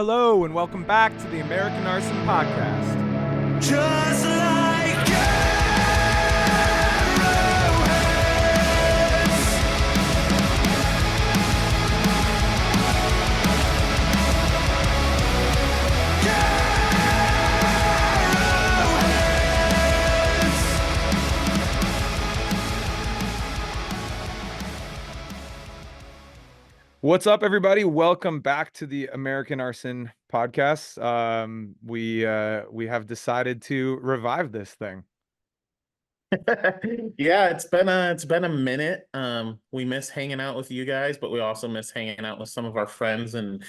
Hello, and welcome back to the American Arson podcast. Just like What's up, everybody? Welcome back to the American Arson podcast. We have decided to revive this thing. Yeah, it's been a minute. We miss hanging out with you guys, but we also miss hanging out with some of our friends and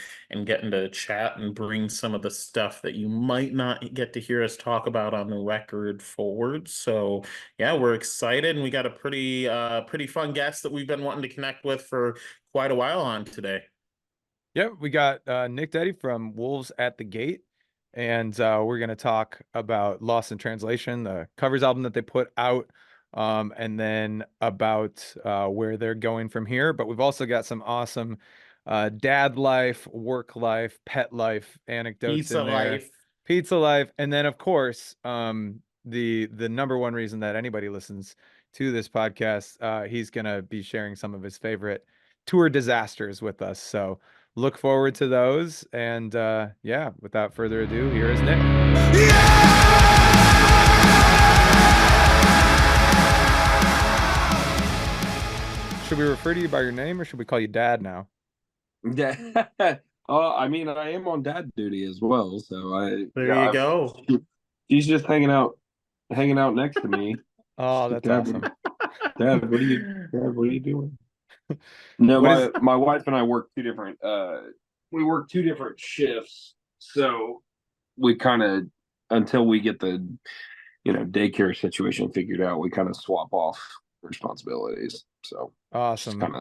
getting to chat and bring some of the stuff that you might not get to hear us talk about on the record forward. So yeah, we're excited, and we got a pretty fun guest that we've been wanting to connect with for quite a while on today. Yeah, we got Nick Detty from Wolves at the Gate, and we're going to talk about Lost in Translation, the covers album that they put out, and then about where they're going from here. But we've also got some awesome dad life, work life, pet life anecdotes Pizza in there. life. Pizza life, and then of course the number one reason that anybody listens to this podcast, he's going to be sharing some of his favorite tour disasters with us. So look forward to those. And yeah, without further ado, here is Nick. Should we refer to you by your name, or should we call you Dad now? Yeah. I mean, I am on dad duty as well, so There you go. She's just hanging out next to me. Oh, that's awesome. Dad, what are you doing? No, my wife and I work two different shifts, so we kind of, until we get the daycare situation figured out, we kind of swap off responsibilities. So awesome.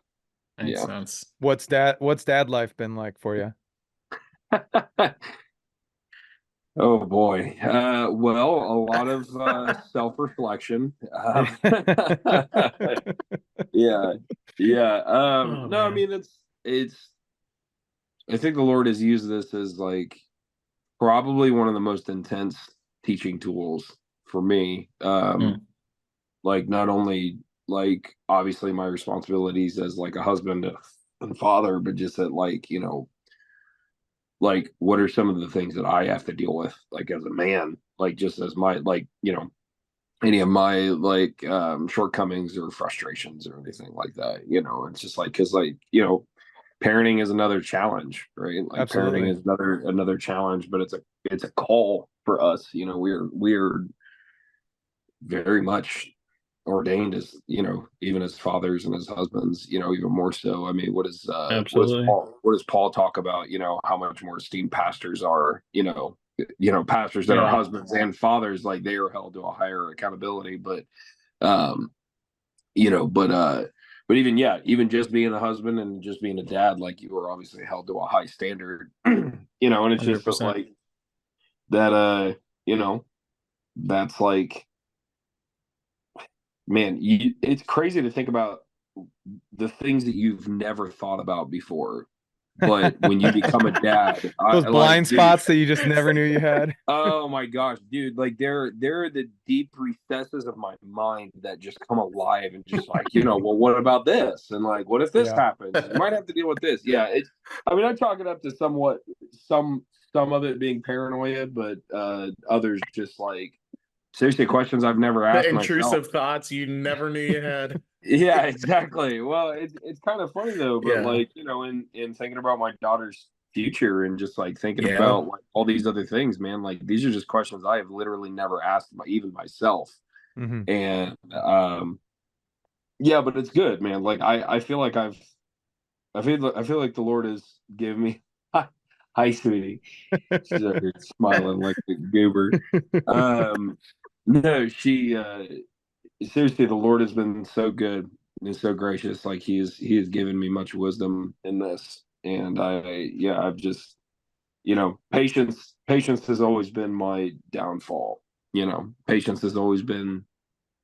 Makes sense. What's dad life been like for you? Oh boy. Well, a lot of self-reflection. Yeah. Oh, no, I mean it's I think the Lord has used this as like probably one of the most intense teaching tools for me. Like not only like obviously my responsibilities as like a husband and father, but just that like, like what are some of the things that I have to deal with like as a man, like just as my like, any of my like shortcomings or frustrations or anything like that. It's just like, because like, parenting is another challenge, right? Like Absolutely. parenting is another challenge, but it's a call for us. We're very much ordained as, even as fathers and as husbands, even more so. I mean, Absolutely. what does Paul talk about, how much more esteemed pastors are, pastors that are husbands and fathers, like they are held to a higher accountability. But but even just being a husband and just being a dad, like you are obviously held to a high standard, and it's just 100%. like that, that's like, man, it's crazy to think about the things that you've never thought about before. But when you become a dad, those blind spots that you just never knew you had. Oh my gosh, dude! Like there are the deep recesses of my mind that just come alive and just like, well, what about this? And like, what if this happens? You might have to deal with this. Yeah, I mean, I chalk it up to somewhat some of it being paranoia, but others just like seriously questions I've never asked. The intrusive myself. Thoughts you never knew you had. Yeah, exactly. Well, it's kind of funny though, but like, in thinking about my daughter's future and just like thinking about like all these other things, man, like these are just questions I have literally never asked even myself. Mm-hmm. And but it's good, man. Like I feel like I feel like the Lord has given me hi sweetie. She's over here smiling like a goober. No, she seriously, the Lord has been so good and so gracious. Like he has given me much wisdom in this. And I've just, patience has always been my downfall. Patience has always been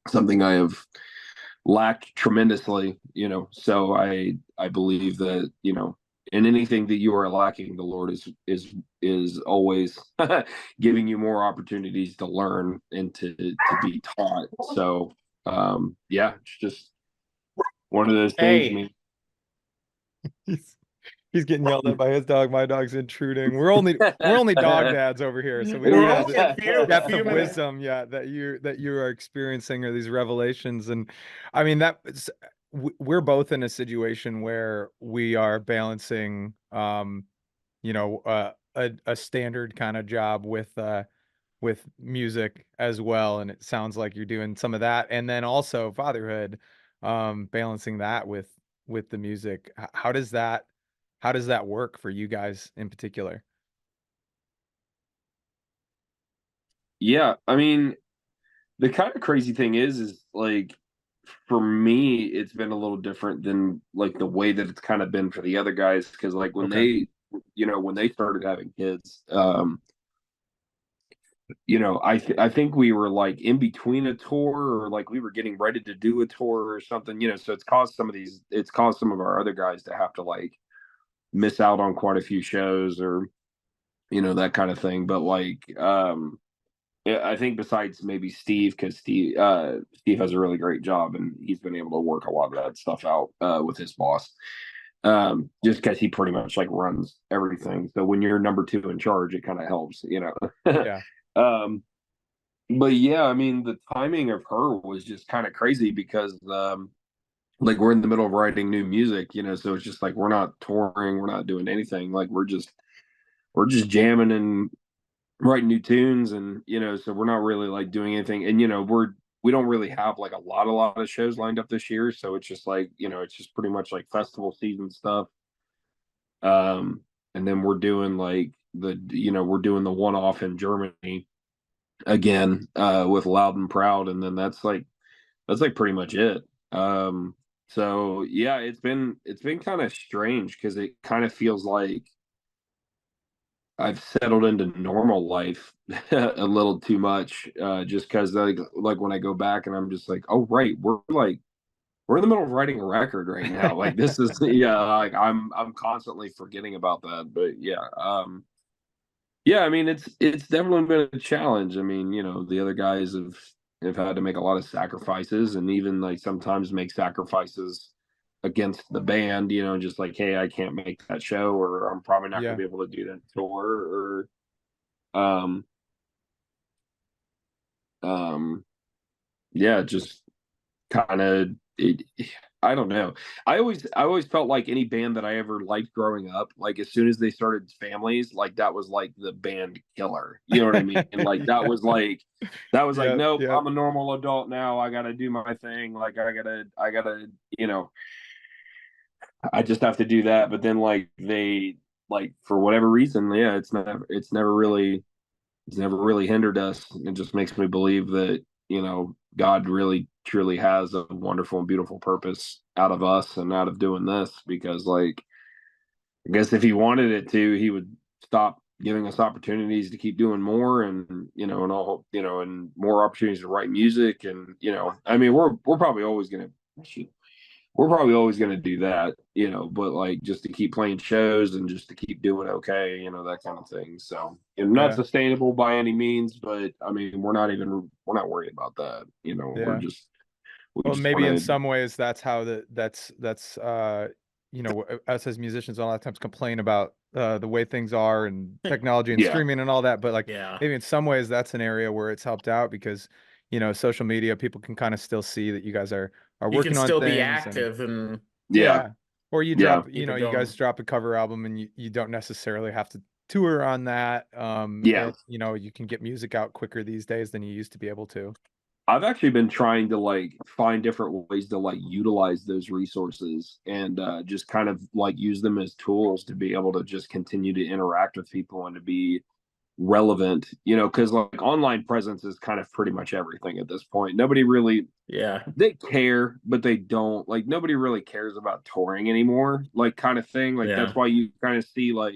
something I have lacked tremendously, so I believe that, in anything that you are lacking, the Lord is always giving you more opportunities to learn and to be taught. So yeah, it's just one of those things. I Hey, mean, He's getting yelled at by his dog. My dog's intruding. We're only dog dads over here, so we don't we're have only the a depth few of minutes. wisdom yet that you are experiencing, or these revelations. And I mean we're both in a situation where we are balancing a standard kind of job with music as well. And it sounds like you're doing some of that, and then also fatherhood, balancing that with the music. How does that work for you guys in particular? yeah, I mean, the kind of crazy thing is like for me, it's been a little different than like the way that it's kind of been for the other guys because like when Okay. when they started having kids, I think we were like in between a tour or like we were getting ready to do a tour or something, so it's caused some of our other guys to have to like miss out on quite a few shows or that kind of thing. But like yeah, I think besides maybe Steve, because Steve has a really great job and he's been able to work a lot of that stuff out with his boss. Just because he pretty much like runs everything. So when you're number two in charge, it kind of helps. Yeah. um, but yeah, I mean, the timing of her was just kind of crazy because like we're in the middle of writing new music, so it's just like we're not touring, we're not doing anything. Like we're just jamming and writing new tunes and so we're not really like doing anything. And we don't really have like a lot of shows lined up this year. So it's just like, it's just pretty much like festival season stuff. Um and then we're doing the one off in Germany again with Loud and Proud, and then that's like pretty much it. So yeah, it's been kind of strange because it kind of feels like I've settled into normal life a little too much, just because like when I go back and I'm just like, oh right, we're in the middle of writing a record right now. Like this is yeah, like I'm constantly forgetting about that. But yeah, I mean it's definitely been a challenge. I mean, the other guys have had to make a lot of sacrifices and even like sometimes make sacrifices against the band, just like, hey, I can't make that show or I'm probably not gonna Yeah. be able to do that tour or um um yeah, just kind of it, I don't know. I always felt like any band that I ever liked growing up, like as soon as they started families, like that was like the band killer. You know what I mean? And like Yeah. that was like, Yeah. nope, Yeah. I'm a normal adult now. I gotta do my thing. Like I gotta, I just have to do that. But then like they like for whatever reason, yeah, it's never really hindered us. It just makes me believe that, God really truly has a wonderful and beautiful purpose out of us and out of doing this because like I guess if he wanted it to, he would stop giving us opportunities to keep doing more and and all and more opportunities to write music and I mean we're probably always gonna we're probably always going to do that, but like just to keep playing shows and just to keep doing okay, that kind of thing. So, not Yeah. sustainable by any means, but I mean, we're not worried about that. Yeah. We Well, just maybe in want to, some ways that's how that's us as musicians a lot of times complain about the way things are and technology and yeah, streaming and all that, but like Yeah, maybe in some ways that's an area where it's helped out because social media, people can kind of still see that you guys are you can working on still be things. And active and yeah, yeah, or you yeah. drop, keep it you guys going. drop a cover album and you don't necessarily have to tour on that. Yeah. And you can get music out quicker these days than you used to be able to. I've actually been trying to like find different ways to like utilize those resources and just kind of like use them as tools to be able to just continue to interact with people and to be relevant, because like online presence is kind of pretty much everything at this point. Nobody really Yeah, they care, but they don't like nobody really cares about touring anymore, like kind of thing. Like that's yeah. why you kind of see like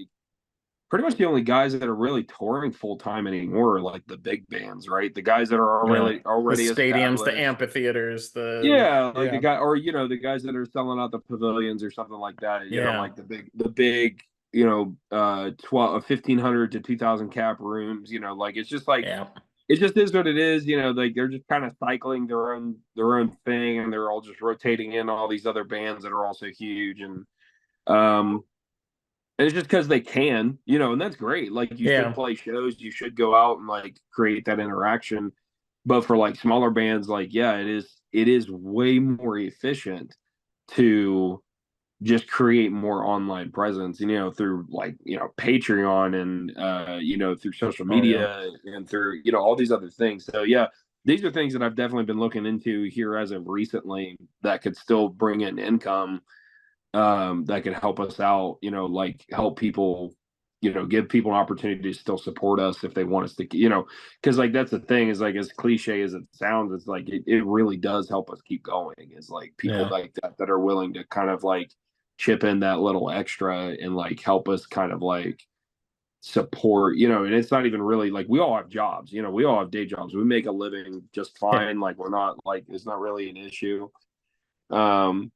pretty much the only guys that are really touring full time anymore are like the big bands, right? The guys that are The already stadiums, the established. amphitheaters, Yeah, like the Yeah. guy, or the guys that are selling out the pavilions or something like that. Like the big, 1,500 to 2,000 cap rooms. Like it's just like yeah, it just is what it is. Like they're just kind of cycling their own thing, and they're all just rotating in all these other bands that are also huge, um, and it's just because they can, and that's great. Like you should yeah, play shows, you should go out and like create that interaction. But for like smaller bands, like yeah, it is way more efficient to just create more online presence, through like, Patreon and through social oh yeah, media and through, all these other things. So yeah, these are things that I've definitely been looking into here as of recently that could still bring in income, that could help us out, like help people, give people an opportunity to still support us if they want us to, because like that's the thing is like as cliche as it sounds, it's like it really does help us keep going. Is like people yeah, like that are willing to kind of like chip in that little extra and like help us kind of like support, and it's not even really like we all have jobs, we all have day jobs. We make a living just yeah, fine. Like we're not like it's not really an issue. Um,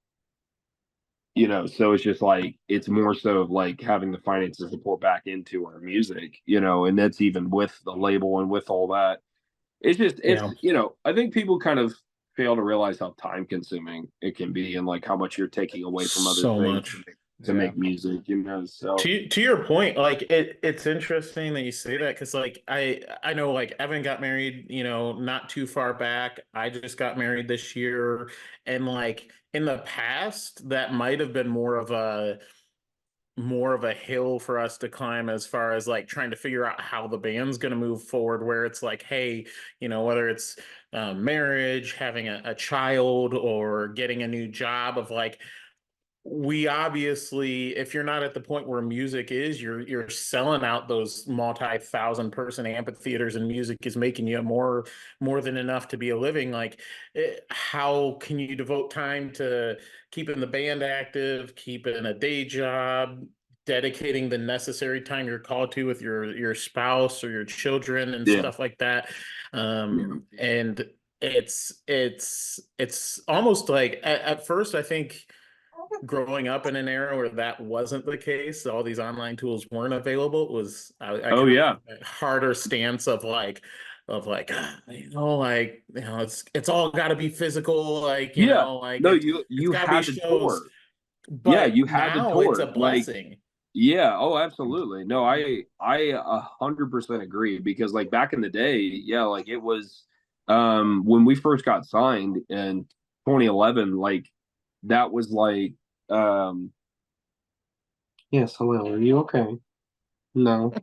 so it's just like it's more so of like having the finances to pour back into our music, and that's even with the label and with all that. It's just yeah. I think people kind of fail to realize how time consuming it can be and like how much you're taking away from other So things much. to Yeah. make music, so To your point, like it's interesting that you say that because like I know like Evan got married, not too far back. I just got married this year, and like in the past, that might have been more of a hill for us to climb as far as like trying to figure out how the band's going to move forward, where it's like, hey, whether it's marriage, having a child, or getting a new job, of like, we obviously, if you're not at the point where music is, you're selling out those multi-thousand person amphitheaters, and music is making you more than enough to be a living. Like, how can you devote time to keeping the band active, keeping a day job, dedicating the necessary time you're called to with your spouse or your children and yeah, stuff like that? yeah, And it's almost like at first I think growing up in an era where that wasn't the case, all these online tools weren't available, was I oh kind of yeah, took a harder stance it's all got to be physical, like yeah. like No, it's you got to be had to shows. tour. Yeah, But you had to now it's a tour. Like blessing. yeah, oh, absolutely. No, I 100% agree because like back in the day, yeah, like it was when we first got signed in 2011, like that was like um yes, hello, are you okay? No.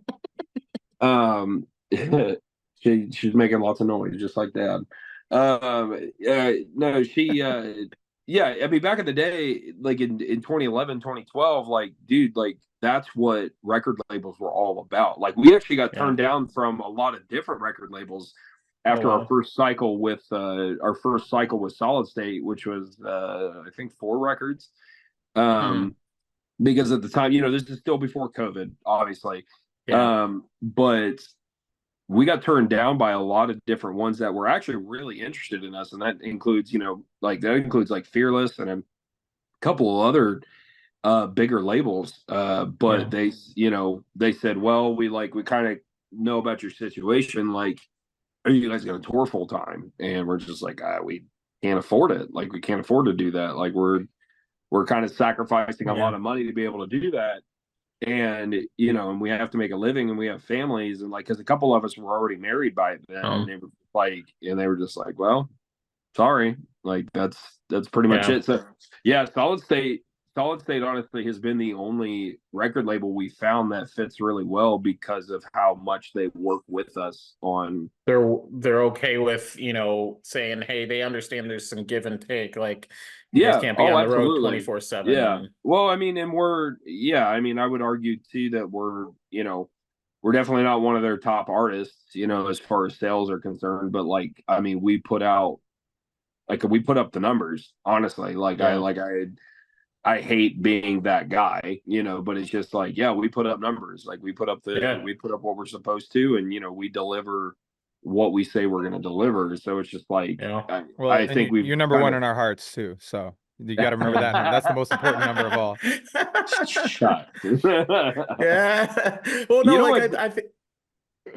She's making lots of noise just like dad. No, she yeah, I mean back in the day, like in 2011, 2012, like dude, like that's what record labels were all about. Like we actually got Yeah. turned down from a lot of different record labels Oh after wow. our first cycle with Solid State, which was I think 4 records. Hmm. Um because at the time, this is still before COVID, obviously. Yeah. But we got turned down by a lot of different ones that were actually really interested in us. And that includes, like Fearless and a couple of other bigger labels. But Yeah. they said, well, we kind of know about your situation. Like, are you guys going to tour full time? And we're just like, we can't afford it. Like, we can't afford to do that. Like, we're kind of sacrificing a lot Yeah. of money to be able to do that. And and we have to make a living and we have families, and like because a couple of us were already married by then, and Um. they were just like, well, sorry, like that's pretty much Yeah. it. So yeah, Solid State honestly has been the only record label we found that fits really well because of how much they work with us on. They're okay with, saying, hey, they understand there's some give and take. Like, you guys Yeah, can't be oh on the road absolutely. 24/7. Yeah, And well, I mean, and I mean, I would argue too that we're definitely not one of their top artists, as far as sales are concerned. But like, I mean, we put up the numbers, honestly. Like yeah. I hate being that guy, but it's just like, yeah, we put up numbers. Like we put up what we're supposed to, and we deliver what we say we're going to deliver. So it's just like, Yeah. Well, I and think we've you're number kind one of in our hearts too. So you got to remember that number. That's the most important number of all. shot. Yeah. Well, You no, know like what? I think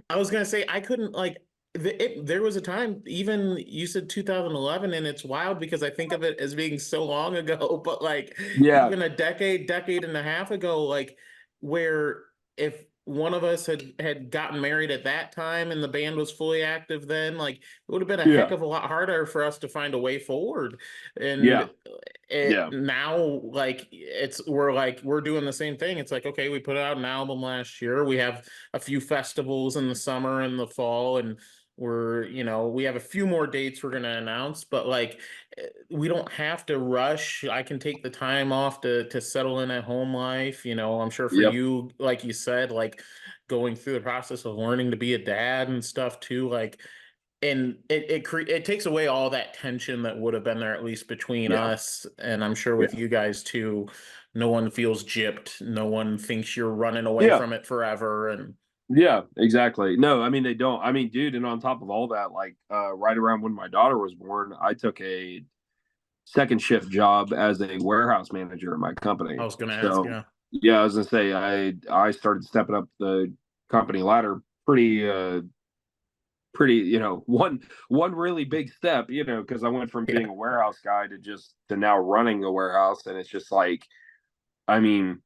I was gonna say I couldn't like there was a time, even you said 2011, and it's wild because I think of it as being so long ago, but like Yeah, even a decade and a half ago, like where if one of us had gotten married at that time and the band was fully active then, like it would have been a yeah, heck of a lot harder for us to find a way forward. And yeah, it yeah, now like we're doing the same thing. It's like, okay, we put out an album last year. We have a few festivals in the summer and the fall, and we have a few more dates we're going to announce, but like we don't have to rush. I can take the time off to settle in at home life. I'm sure for yep, you, like you said, like going through the process of learning to be a dad and stuff too, like, and it takes away all that tension that would have been there, at least between yeah, us, and I'm sure yeah, with you guys too. No one feels gypped. No one thinks you're running away yeah. from it forever. And Yeah, exactly. No, I mean they don't. I mean, dude, and on top of all that, like right around when my daughter was born, I took a second shift job as a warehouse manager in my I company. was going to ask, So yeah. yeah, I was gonna say I started stepping up the company ladder pretty, one really big step, because I went from being Yeah. a warehouse guy to now running a warehouse, and it's just like, I mean,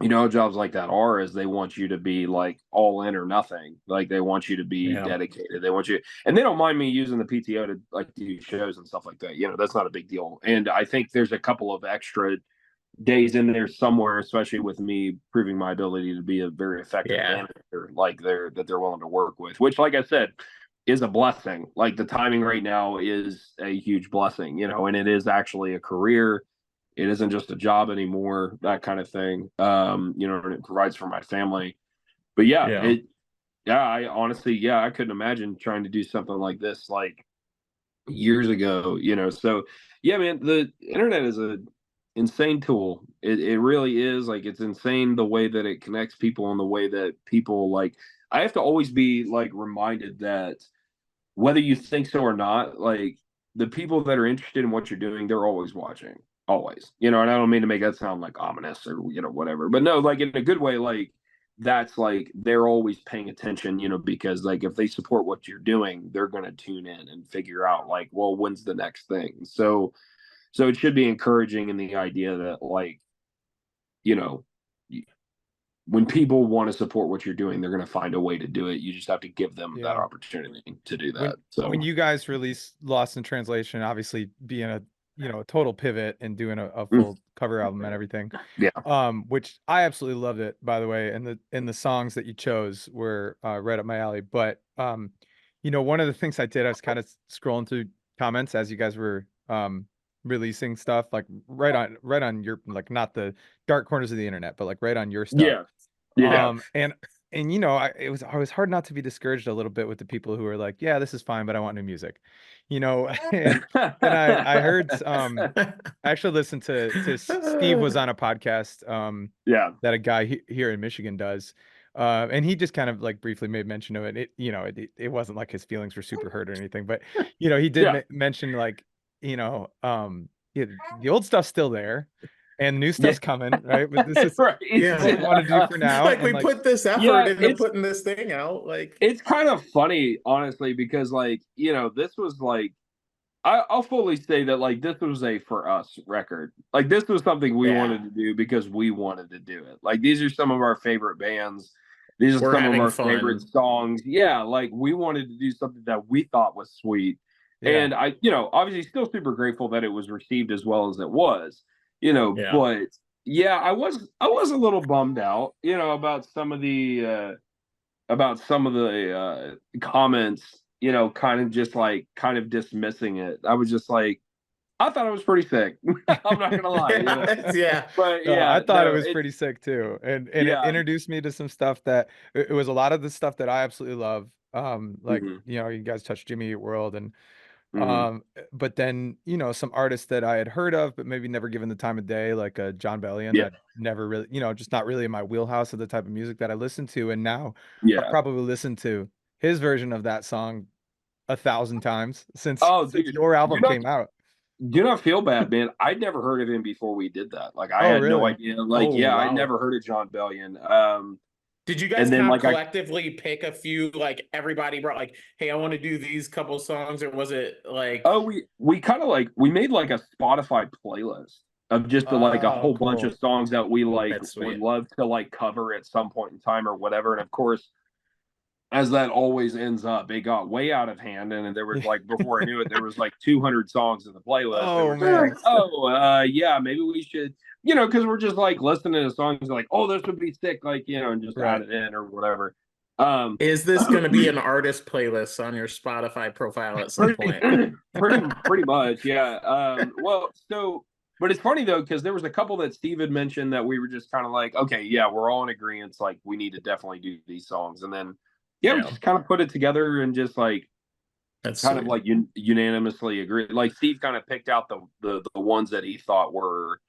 jobs like that is they want you to be like all in or nothing. Like they want you to be Yeah. dedicated. They want you, and they don't mind me using the PTO to like do shows and stuff like that. That's not a big deal. And I think there's a couple of extra days in there somewhere, especially with me proving my ability to be a very effective Yeah. manager, like they're willing to work with, which, like I said, is a blessing. Like the timing right now is a huge blessing, and it is actually a career. It isn't just a job anymore, that kind of thing. And it provides for my family. But Yeah. I honestly, I couldn't imagine trying to do something like this like years ago, So yeah, man, the internet is a insane tool. It really is. Like it's insane the way that it connects people and the way that people like I have to always be like reminded that whether you think so or not, like the people that are interested in what you're doing, they're always watching. Always. And I don't mean to make that sound like ominous or whatever. But no, like in a good way, like that's like they're always paying attention, because like if they support what you're doing, they're gonna tune in and figure out like, well, when's the next thing? So it should be encouraging in the idea that like, you know, when people want to support what you're doing, they're going to find a way to do it. You just have to give them that Yeah. opportunity to do When that. So when you guys released Lost in Translation, obviously being a a total pivot and doing a full cover album and everything, yeah, which I absolutely loved it, by the way, and the songs that you chose were right up my alley. But one of the things I did, I was kind of scrolling through comments as you guys were releasing stuff, like right on your, like, not the dark corners of the internet, but like right on your stuff. yeah, yeah, And it was hard not to be discouraged a little bit with the people who are like, yeah, this is fine, but I want new music, and then I heard I actually listened to Steve was on a podcast yeah, that a guy here in Michigan does. And he just kind of like briefly made mention of it. It wasn't like his feelings were super hurt or anything, but he did yeah, mention like, yeah, the old stuff's still there and new yeah. stuff's coming, right? But this is Right. what we want to do for now. Like And we like, put this effort Yeah, into putting this thing out. Like, it's kind of funny, honestly, because like, this was like I'll fully say that like this was a for us record. Like this was something we yeah, wanted to do because we wanted to do it. Like these are some of our favorite bands. These are we're some of having our favorite fun. songs. Yeah, like we wanted to do something that we thought was sweet. yeah, And I, obviously still super grateful that it was received as well as it was, Yeah. but yeah, I was a little bummed out, about some of the comments, kind of dismissing it. I was just like, I thought it was pretty sick. I'm not gonna lie, Yeah. but no, I yeah, thought it no, was it pretty sick too. And it yeah, introduced me to some stuff that it was a lot of the stuff that I absolutely love. Like, mhm, you guys touched Jimmy Eat World and Mhm. But then, some artists that I had heard of, but maybe never given the time of day, like John Bellion, Yeah. I'd never really, just not really in my wheelhouse of the type of music that I listen to. And now I've Yeah. probably listened to his version of that song 1,000 times since Oh, since dude, your do album not came out. do not feel bad, man. I'd never heard of him before we did that. Like, I Oh, had no really? idea. Like, Oh yeah, I'd wow. never heard of John Bellion. Did you guys And then kind of like I collectively pick a few, like everybody brought like, hey, I want to do these couple songs, or was it like, oh we kind of like we made like a Spotify playlist of just like a Oh, whole bunch of cool. songs that we like that's would sweet. love to like cover at some point in time or whatever. And of course, as that always ends up, it got way out of hand, and there was like before I knew it, there was like 200 songs in the playlist. They Oh, were just like, man. oh, yeah, maybe we should, because we're just like listening to songs like, oh, this would be sick, like and just add Right. it in or whatever. Is this going to be an artist playlist on your Spotify profile at some pretty, point? pretty much, yeah. Well, so, but it's funny though because there was a couple that Steve had mentioned that we were just kind of like, okay, yeah, we're all in agreement, like we need to definitely do these songs, and then we Yeah, just kind of put it together and just like that's kind of sweet. like unanimously agreed. Like Steve kind of picked out the ones that he thought were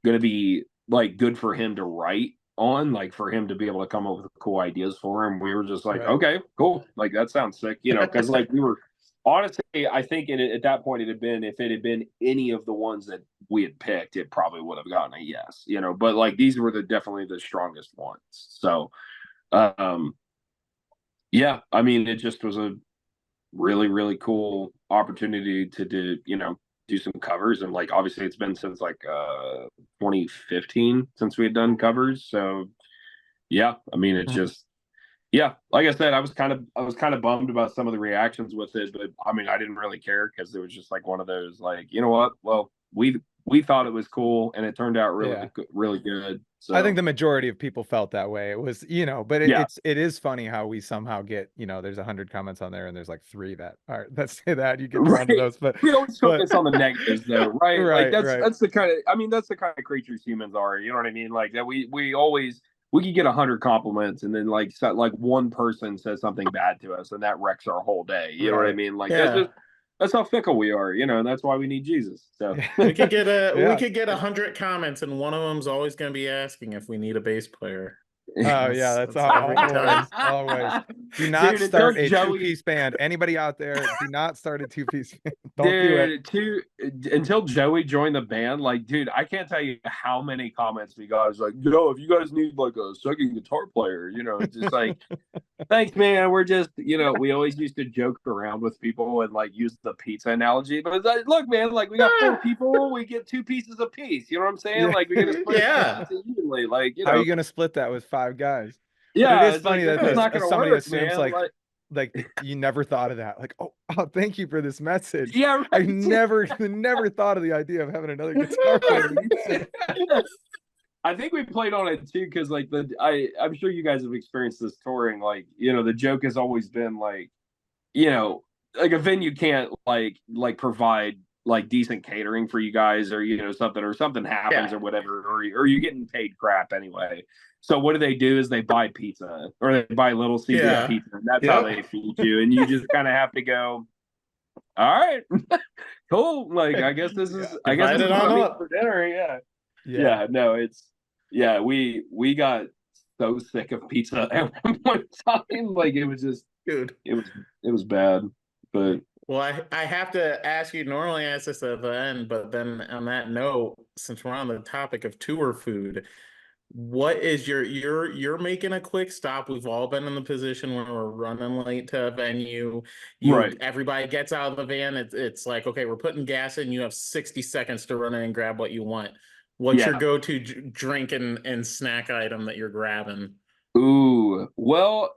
going to be like good for him to write on, like for him to be able to come up with cool ideas for him. We were just like, Right. okay, cool, like that sounds sick, because like we were honestly, I think at that point it had been, if it had been any of the ones that we had picked, it probably would have gotten a yes, but like these were definitely the strongest ones. So, um, yeah, I mean, it just was a really, really cool opportunity to do some covers. And like obviously it's been since like 2015 since we had done covers. So yeah, I mean it's just, yeah, like I said, I was kind of bummed about some of the reactions with it, but I mean I didn't really care because it was just like one of those, like, you know what, well, we thought it was cool and it turned out Yeah. really good. I think So the majority of people felt that way. It was, but yeah. it is funny how we somehow get, there's 100 comments on there and there's like three that say that you get drawn to Right. those, We always but focus on the negatives though, right? Like right, that's right. that's the kind of, I mean, that's the kind of creatures humans are, you know what I mean? Like that we always, we could get 100 compliments and then like like one person says something bad to us and that wrecks our whole day. You know what I Right. mean? Like Yeah, that's how fickle we are, and that's why we need Jesus. So we could get we Yeah. could get 100 comments, and one of them's always going to be asking if we need a bass player. Oh yeah, that's Every time. always. Do not Dude, until start a Joey, two-piece band. Anybody out there, do not start a two-piece band. Don't do it. dude, until Joey joined the band, like, dude, I can't tell you how many comments we got. It's like, if you guys need like a second guitar player, it's just like, thanks, man. We're just, we always used to joke around with people and like use the pizza analogy. But it's like, look, man, like we got 4 people, we get 2 pieces a piece. You know what I'm saying? Yeah. Like we're gonna split Yeah. it evenly. Like, How are you gonna split that with 5 guys? But it yeah, is it's like funny this that is not gonna somebody work, assumes man. like you never thought of that. Like, oh, thank you for this message. Yeah, I right. never thought of the idea of having another guitar player. I think we played on it too because like I'm sure you guys have experienced this touring. Like, the joke has always been like, like a venue can't like provide like decent catering for you guys, or something happens, Yeah. or whatever, or you're getting paid crap anyway. So what do is they buy pizza, or they buy little CBS Yeah. pizza, and that's how they feed you, and you just kind of have to go, all right, cool. Like I guess this is Divide it what on I'm eating up. for dinner. Yeah, no, we got so sick of pizza at one point in time. Like it was just, Dude. it was bad. But Well, I have to ask you, normally I ask this at the end, but then on that note, since we're on the topic of tour food, what is you're making a quick stop. We've all been in the position where we're running late to a venue. Right. Everybody gets out of the van. It's like, okay, we're putting gas in. You have 60 seconds to run in and grab what you want. What's your go-to drink and snack item that you're grabbing? Ooh, well,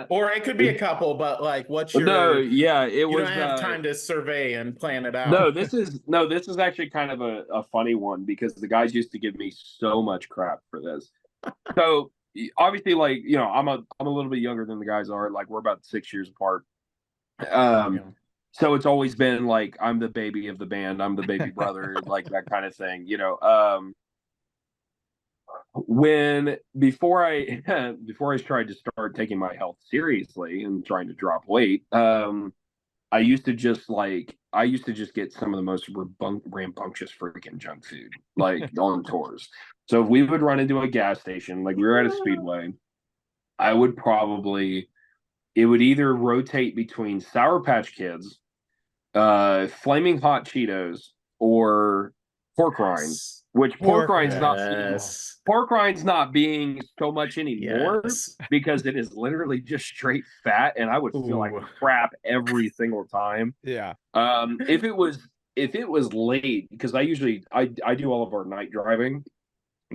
or it could be a couple, but like, what's your? No, yeah, it you was. don't have time to survey and plan it out. No, this is actually kind of a funny one because the guys used to give me so much crap for this. So obviously, like I'm a little bit younger than the guys are. Like we're about 6 years apart. So it's always been like I'm the baby of the band. I'm the baby brother, like that kind of thing. Before I tried to start taking my health seriously and trying to drop weight, I used to just get some of the most rambunctious freaking junk food, like on tours. So if we would run into a gas station, like we were at a speedway, I would probably it would either rotate between Sour Patch Kids, Flaming Hot Cheetos, or pork rinds. Which pork rinds Yes. pork rinds not being so much anymore Yes. because it is literally just straight fat, and I would feel like Ooh. crap every single time. Yeah. If it was late, because I do all of our night driving,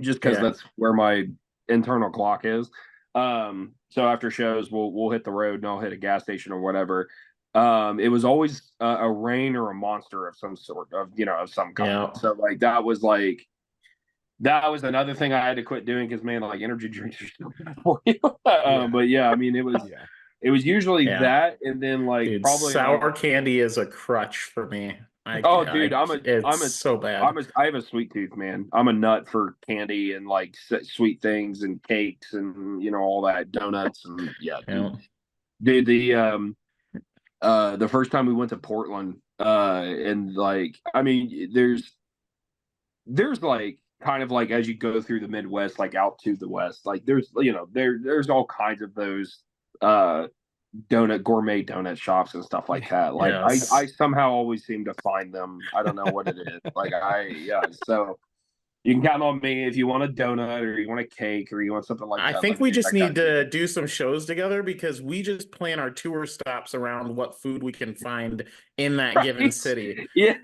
just because Yeah. that's where my internal clock is. So after shows, we'll hit the road and I'll hit a gas station or whatever. It was always a rain or a monster of some sort of some kind. Yeah. So like that was another thing I had to quit doing because man, like energy drinks are still bad for you. But yeah, I mean it was usually that, and then like Dude, probably sour candy is a crutch for me. It's so bad. I have a sweet tooth, man. I'm a nut for candy and like sweet things and cakes and all that, donuts and dude, the first time we went to Portland, and like I mean there's like kind of like as you go through the Midwest, like out to the West, like there's all kinds of those gourmet donut shops and stuff like that. Like I somehow always seem to find them. I don't know what it is. So you can count on me if you want a donut or you want a cake or you want something like that. I think we just need to do some shows together because we just plan our tour stops around what food we can find in that given city. Yeah,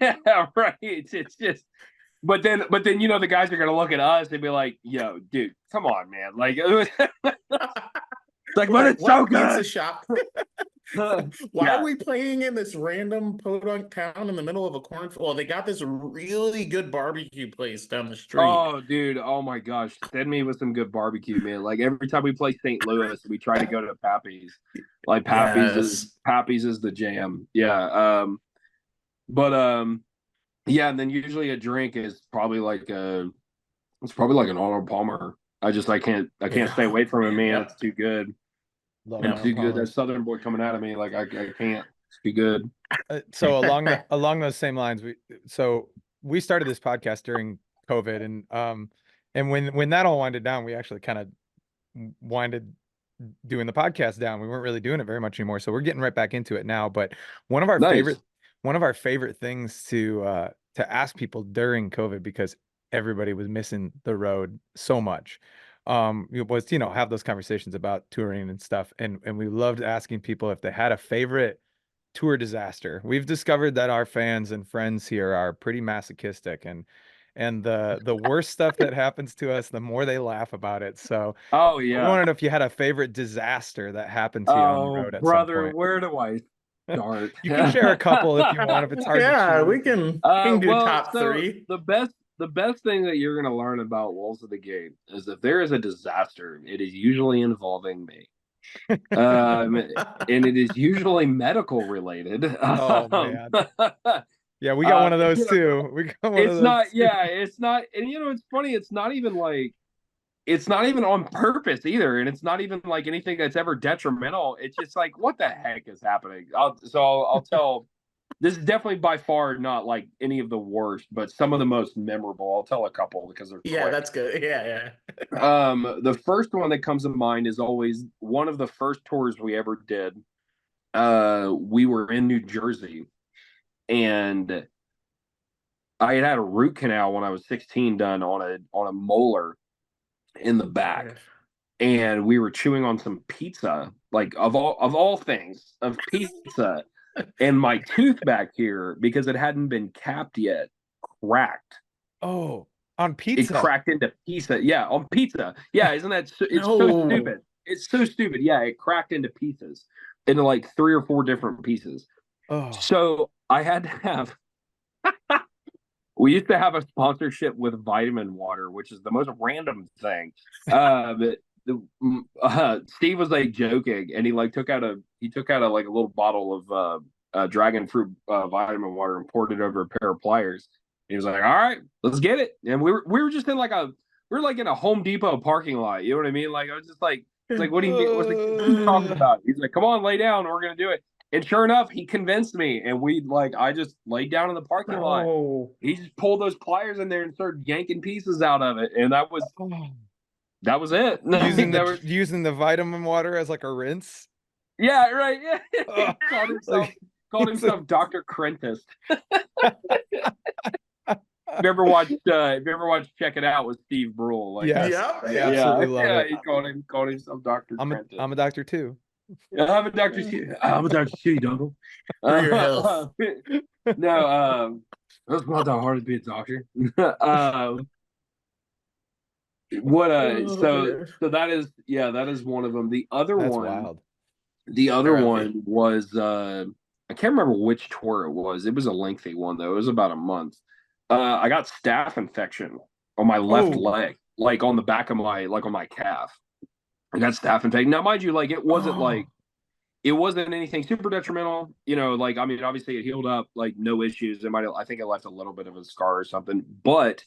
right. It's just but then the guys are gonna look at us and be like, yo, dude, come on, man. Like like, but it's so good. Pizza shop. Why are we playing in this random podunk town in the middle of a cornfield? Well, they got this really good barbecue place down the street. Oh, dude. Oh my gosh. Send me with some good barbecue, man. Like every time we play St. Louis, we try to go to Pappy's. Like Pappy's is the jam. Yeah. Yeah, and then usually a drink is probably like an Arnold Palmer. I can't stay away from it, man. It's too good. It's too good. That Southern boy coming out of me, like I can't. It's too good. So along those same lines, we started this podcast during COVID, and when that all winded down, we actually kind of winded doing the podcast down. We weren't really doing it very much anymore, so we're getting right back into it now. But one of our favorite things to ask people during COVID, because everybody was missing the road so much, was have those conversations about touring and stuff, and we loved asking people if they had a favorite tour disaster. We've discovered that our fans and friends here are pretty masochistic, and the worse stuff that happens to us, the more they laugh about it. So I wondered if you had a favorite disaster that happened to you on the road at brother, some point. where do I start? You can share a couple if you want, if it's hard to choose. We can do top three. The best thing that you're going to learn about Wolves of the Gate is if there is a disaster, it is usually involving me. And it is usually medical related. Oh man. Yeah, we got one of those too. We got one of those. It's not, and it's funny, it's not even on purpose either, and it's not even like anything that's ever detrimental. It's just like, what the heck is happening? I'll tell. This is definitely by far not like any of the worst, but some of the most memorable. I'll tell a couple because they're quick. That's good. Yeah. The first one that comes to mind is always one of the first tours we ever did. We were in New Jersey, and I had a root canal when I was 16 done on a molar in the back, and we were chewing on some pizza, like of all things of pizza. And my tooth back here, because it hadn't been capped yet, cracked. Oh, on pizza? It cracked into pizza. Yeah, on pizza. Yeah, isn't that so stupid? It's so stupid. Yeah, it cracked into pieces, into like 3 or 4 different pieces. Oh. So I had to have. We used to have a sponsorship with vitamin water, which is the most random thing. Steve was like joking, and he like took out a like a little bottle of dragon fruit vitamin water and poured it over a pair of pliers. And he was like, "All right, let's get it." And we were just in like in a Home Depot parking lot. You know what I mean? Like I was just like, it's like, what are you talking about? He's like, "Come on, lay down. We're gonna do it." And sure enough, he convinced me, and I just laid down in the parking lot. He just pulled those pliers in there and started yanking pieces out of it, and that was it. Using the vitamin water as like a rinse. Yeah, right. Yeah, called himself Dr. Crentist. Have you ever watched Check It Out with Steve Brule? Like, yes. Yeah, absolutely love it. He called himself Dr. Crentist. I'm a doctor too. I'm a doctor too. I'm a doctor too, Donald. For your health. No, that's not that hard to be a doctor. So that is one of them. The other That's one, wild. The other one was I can't remember which tour it was. It was a lengthy one though. It was about a month. I got staph infection on my left leg, like on the back of on my calf. I got staph infection. Now, mind you, like it wasn't anything super detrimental. You know, like I mean, obviously it healed up, like no issues. I think it left a little bit of a scar or something. But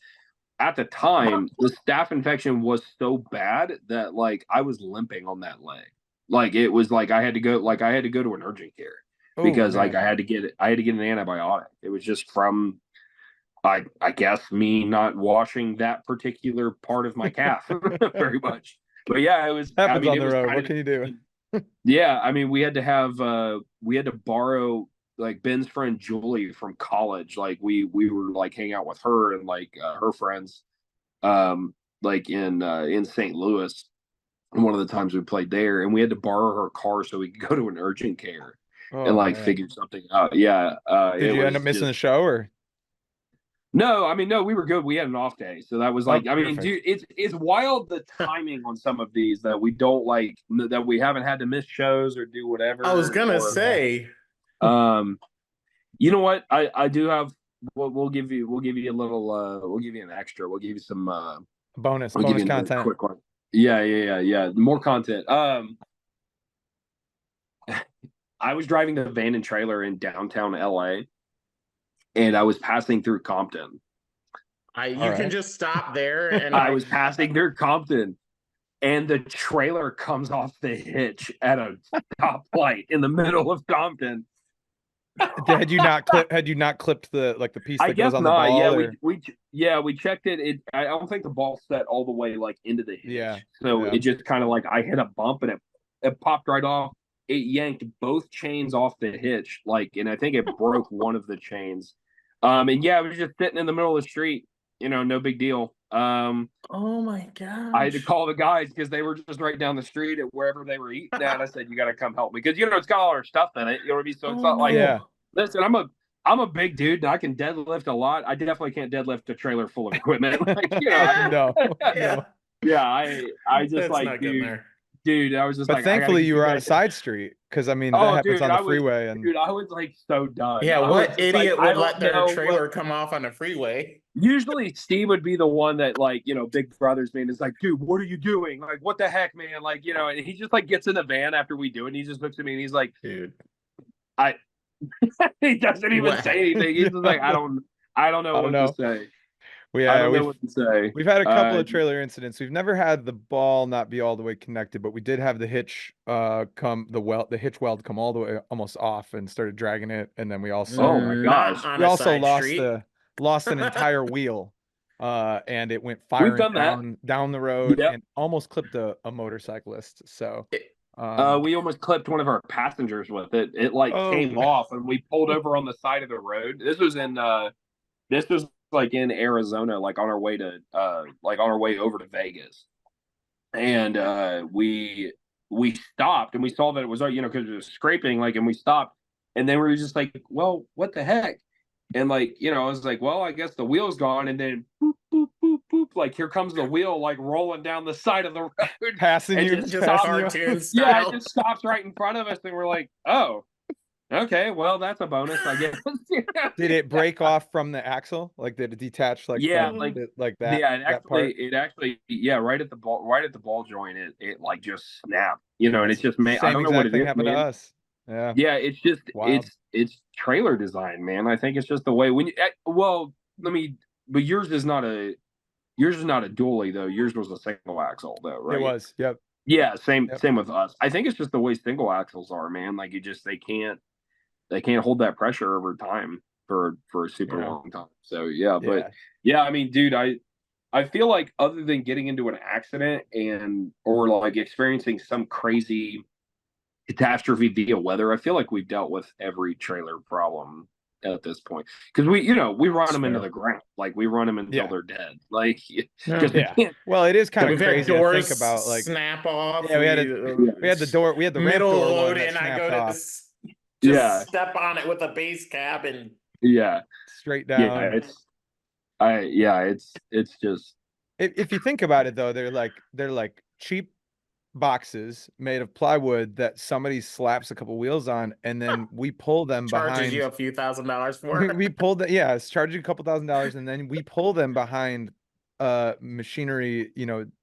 at the time, the staph infection was so bad that like I was limping on that leg. Like it was like I had to go to an urgent care because like I had to get an antibiotic. It was just from I guess me not washing that particular part of my calf very much. But yeah, it was happens on the road. What can you do? Yeah, I mean, we had to borrow like Ben's friend Julie from college. Like we were like hanging out with her and like her friends, like in St. Louis. And one of the times we played there, and we had to borrow her car so we could go to an urgent care and like figure something out. Yeah. Did you end up missing the show or? No, I mean, no, we were good. We had an off day. So that was like, I mean, dude, it's wild the timing on some of these that we don't like, that we haven't had to miss shows or do whatever. I was going to say. You know what? I do have, we'll give you a little, we'll give you an extra. We'll give you some bonus content. Quick one. Yeah. More content. I was driving the van and trailer in downtown LA. And I was passing through Compton. You can just stop there. And I was passing through Compton, and the trailer comes off the hitch at a stoplight in the middle of Compton. Had you not clipped the piece that goes on the ball? We checked it. I don't think the ball set all the way like into the hitch. It just kind of like I hit a bump and it popped right off. It yanked both chains off the hitch, like, and I think it broke one of the chains. And yeah, it was just sitting in the middle of the street, you know, no big deal. Oh my god! I had to call the guys because they were just right down the street at wherever they were eating at. I said, "You got to come help me," because you know it's got all our stuff in it. You know what I mean? So it's not like, listen, I'm a big dude. I can deadlift a lot. I definitely can't deadlift a trailer full of equipment. Like, you know, no. Yeah, I just like, dude, I was just but like, thankfully you were on a side street because I mean that happens on the freeway. I was like so done. Yeah, what idiot would let their trailer come off on the freeway? Usually Steve would be the one that like, you know, big brother's man is like, dude, what are you doing? Like, what the heck, man? Like, you know, and he just like gets in the van after we do it and he just looks at me and he's like, dude, he doesn't even say anything. He's just like, I don't know what to say. We've had a couple of trailer incidents. We've never had the ball not be all the way connected, but we did have the hitch the hitch weld come all the way almost off and started dragging it, and then we also lost an entire wheel, and it went firing down the road and almost clipped a motorcyclist. So we almost clipped one of our passengers with it. It like came off, and we pulled over on the side of the road. This was like in Arizona, like on our way over to Vegas. And we stopped and we saw that it was, you know, because it was scraping, like, and we stopped and then we were just like, well, what the heck? And like, you know, I was like, well, I guess the wheel's gone. And then boop, boop, boop, boop, like here comes the wheel, like rolling down the side of the road. Passing you. Just cartoon style. Yeah, it just stops right in front of us. And we're like, oh, okay, well, that's a bonus, I guess. Did it break off from the axle? Like, did it detach? Like, like that? Yeah, it actually, right at the ball joint, it like just snapped. You know, and it's just made. I don't know what it is. Happened to us. Yeah, it's just it's trailer design, man. I think it's just the way when you. But yours is not a dually though. Yours was a single axle though, right? It was. Yep. Yeah, same with us. I think it's just the way single axles are, man. Like they can't. hold that pressure over time for a super long time. So yeah, but I mean, dude, I feel like other than getting into an accident or like experiencing some crazy catastrophe via weather, I feel like we've dealt with every trailer problem at this point, because we run them into the ground, like we run them until they're dead, like well, it is kind of crazy to doors think about, like snap off. we had the middle ramp door load one that in. I snapped go off. to just step on it with a base cap and straight down. It's just, if you think about it though, they're like cheap boxes made of plywood that somebody slaps a couple wheels on, and then we pull them charges you a few $1,000s for it. we pulled that, it's charging a couple $1,000, and then we pull them behind machinery,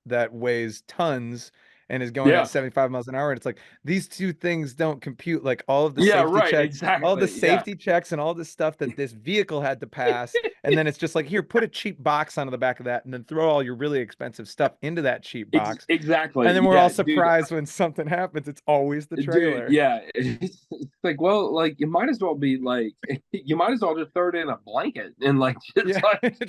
that weighs tons and is going at 75 miles an hour. And it's like, these two things don't compute, like all of the safety checks, all the safety checks and all this stuff that this vehicle had to pass. And then it's just like, here, put a cheap box onto the back of that, and then throw all your really expensive stuff into that cheap box. Exactly. And then we're all surprised when something happens. It's always the trailer. It's like, well, like you might as well just throw it in a blanket and like just drag it to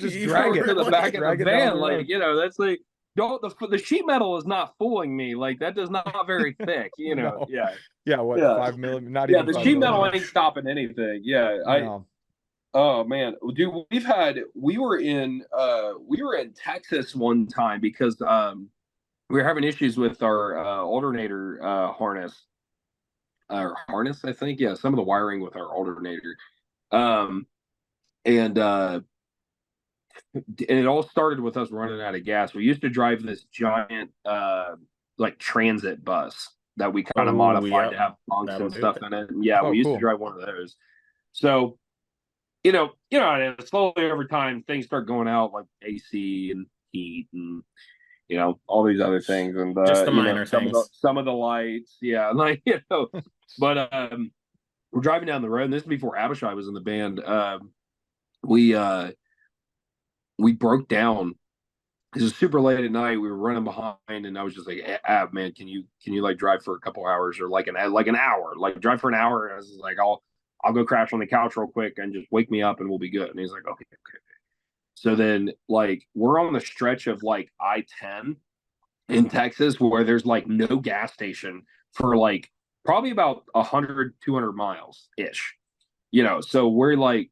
the back of the van. Like, that's like, the sheet metal is not fooling me. Like, that does not very thick, No. 5 millimeter? Not even. The sheet metal ain't stopping anything. Oh man, dude, we were in Texas one time because we were having issues with our alternator harness, I think. Some of the wiring with our alternator, and it all started with us running out of gas. We used to drive this giant like transit bus that we kind of modified to have bunks and stuff in it. And we used to drive one of those. So slowly over time things start going out, like AC and heat and all these other things, and just the minor things. Some of the lights, but we're driving down the road, and this is before Abishai was in the band. We broke down. It was super late at night. We were running behind, and I was just like, Ab, man, can you like drive for a couple hours, or like an hour, like drive for an hour? And I was like, I'll go crash on the couch real quick and just wake me up and we'll be good. And he's like, okay. So then, like, we're on the stretch of like I-10 in Texas where there's like no gas station for like probably about 100, 200 miles ish. So we're like,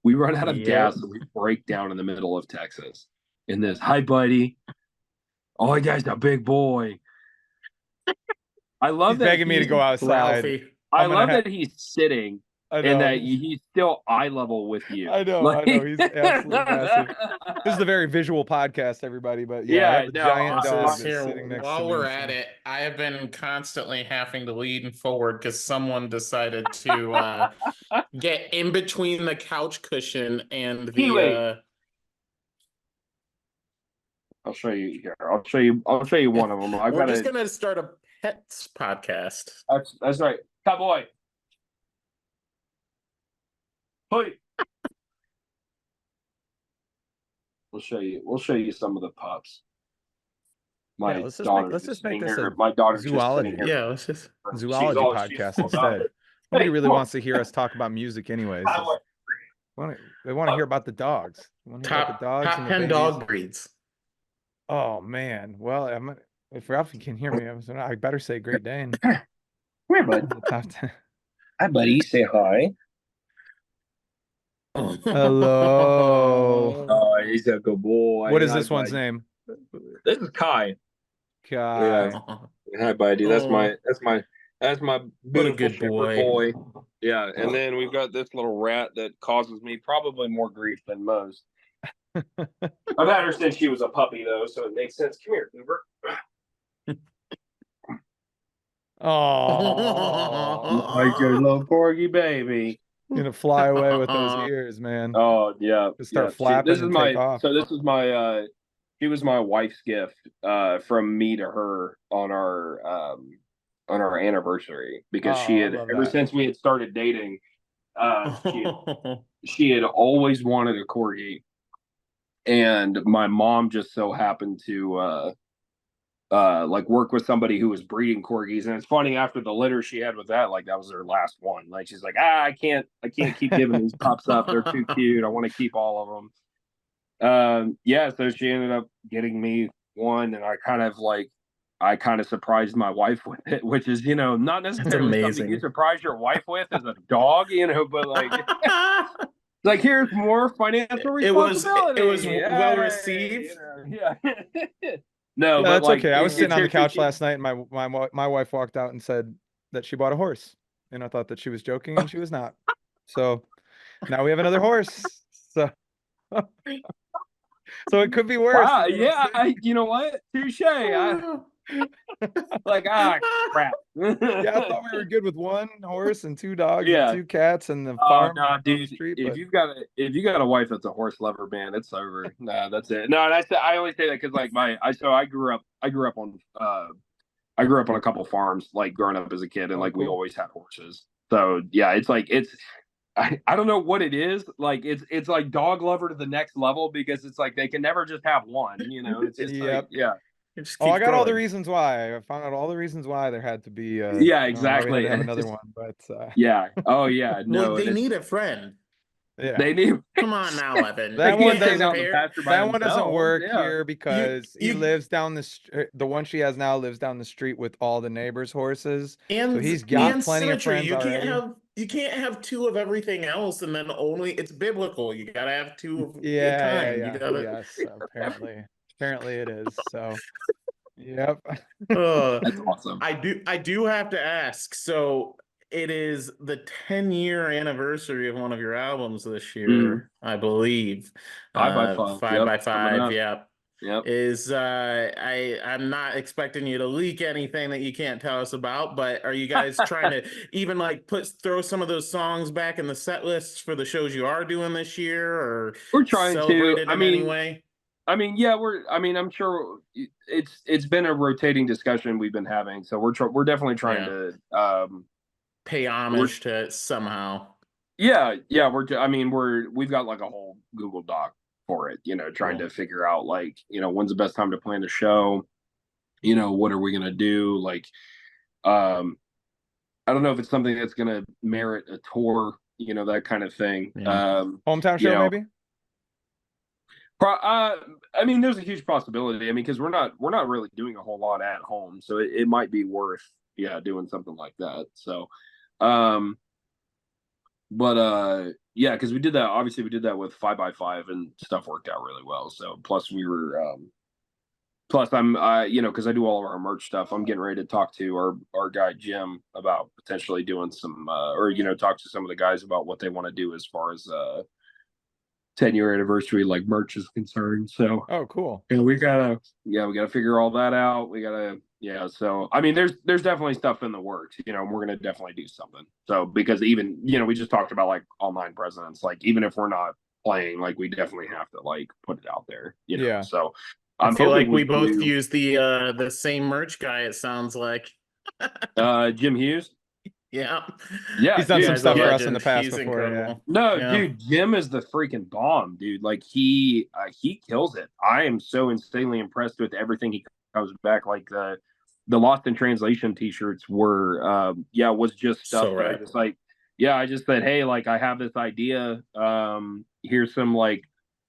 we run out of gas and we break down in the middle of Texas. In this, hi buddy. Oh, you guys a big boy. I love that begging me to go outside. Ralphie. I love that he's sitting and that he's still eye level with you. I know. He's absolutely massive. This is a very visual podcast, everybody. But giant dog sitting next while to we're me. at it, I have been constantly having to lean forward because someone decided to get in between the couch cushion and the. I'll show you here. I'll show you one of them. We're just gonna start a pets podcast. That's right. Cowboy. Hey. We'll show you some of the pups. Let's just make this a my daughter's zoology. Let's just zoology podcast instead. Nobody really wants to hear us talk about music, anyways. They want to hear about the dogs. Top 10 dog breeds. Oh man, well, if Ralphie can hear me, I better say Great Dane. Come here, bud. Hi, buddy. Say hi. Hello. Oh, he's a good boy. What is this one's name? This is Kai. Kai. Yeah. Hi, buddy. That's my beautiful good boy. Yeah, and then we've got this little rat that causes me probably more grief than most. I've had her since she was a puppy, though, so it makes sense. Come here, Uber. Oh, my good little corgi baby. You're gonna fly away with those ears, man. Oh yeah. Just start flapping. This is my she was my wife's gift from me to her on our anniversary, because she had ever since we had started dating, she had always wanted a corgi. And my mom just so happened to like work with somebody who was breeding corgis. And it's funny, after the litter she had with that, like that was her last one. Like she's like, I can't keep giving these pups up. They're too cute. I want to keep all of them. Yeah, so she ended up getting me one, and I kind of surprised my wife with it, which is, not necessarily something you surprise your wife with as a dog, but like here's more financial responsibility. It was well received. Yeah. No, yeah, but that's like, okay. I was sitting on the couch last night, and my wife walked out and said that she bought a horse, and I thought that she was joking, and she was not. So now we have another horse. So so it could be worse. Wow, yeah, you know what? Touche. Like, crap. Yeah, I thought we were good with one horse and 2 dogs and 2 cats and the farm. No, dude. Street, if you got a wife that's a horse lover, man, it's over. Nah, that's it. No, I only say that because like I grew up on a couple farms like growing up as a kid, and like we always had horses. So yeah, it's like I don't know what it is. Like it's like dog lover to the next level, because it's like they can never just have one. It's just like, yeah. I got all the reasons why. I found out all the reasons why there had to be. Yeah, exactly. We had to have another one, but yeah. Oh yeah. No, well, they need a friend. Yeah, they need. Come on now, Evan. that one doesn't work here because he lives down the street. The one she has now lives down the street with all the neighbors' horses, so he's got plenty of friends already. You can't have 2 of everything else, and then it's biblical. You gotta have 2 of kind. Yes, apparently it is. So, yep. That's awesome. I do have to ask. So it is the 10-year anniversary of one of your albums this year, I believe. 5x5. Yep. Is I'm not expecting you to leak anything that you can't tell us about, but are you guys trying to even like throw some of those songs back in the set lists for the shows you are doing this year, or we're trying celebrate it in any way? I mean, yeah, I'm sure it's been a rotating discussion we've been having, so we're definitely trying to pay homage to it somehow. Yeah, we've got like a whole Google Doc for it, trying to figure out like, when's the best time to plan a show, what are we gonna do? Like, I don't know if it's something that's gonna merit a tour, that kind of thing. Hometown show, maybe. There's a huge possibility. because we're not really doing a whole lot at home, so it might be worth doing something like that. So, because we did that. Obviously, we did that with 5x5, and stuff worked out really well. So, plus I'm because I do all of our merch stuff. I'm getting ready to talk to our guy Jim about potentially doing some talk to some of the guys about what they want to do as far as 10-year anniversary like merch is concerned. So cool. We gotta figure all that out. We gotta so there's definitely stuff in the works, and we're gonna definitely do something. So because even we just talked about like online presence, like even if we're not playing, like we definitely have to like put it out there, so I feel like we both use the same merch guy, it sounds like. Jim Hughes. Yeah, he's done some stuff for us in the past before. Dude, Jim is the freaking bomb, dude. Like he kills it. I am so insanely impressed with everything he comes back. Like the Lost in Translation t-shirts were was just stuff that I just like. Yeah, I just said, hey, like I have this idea. Here's some like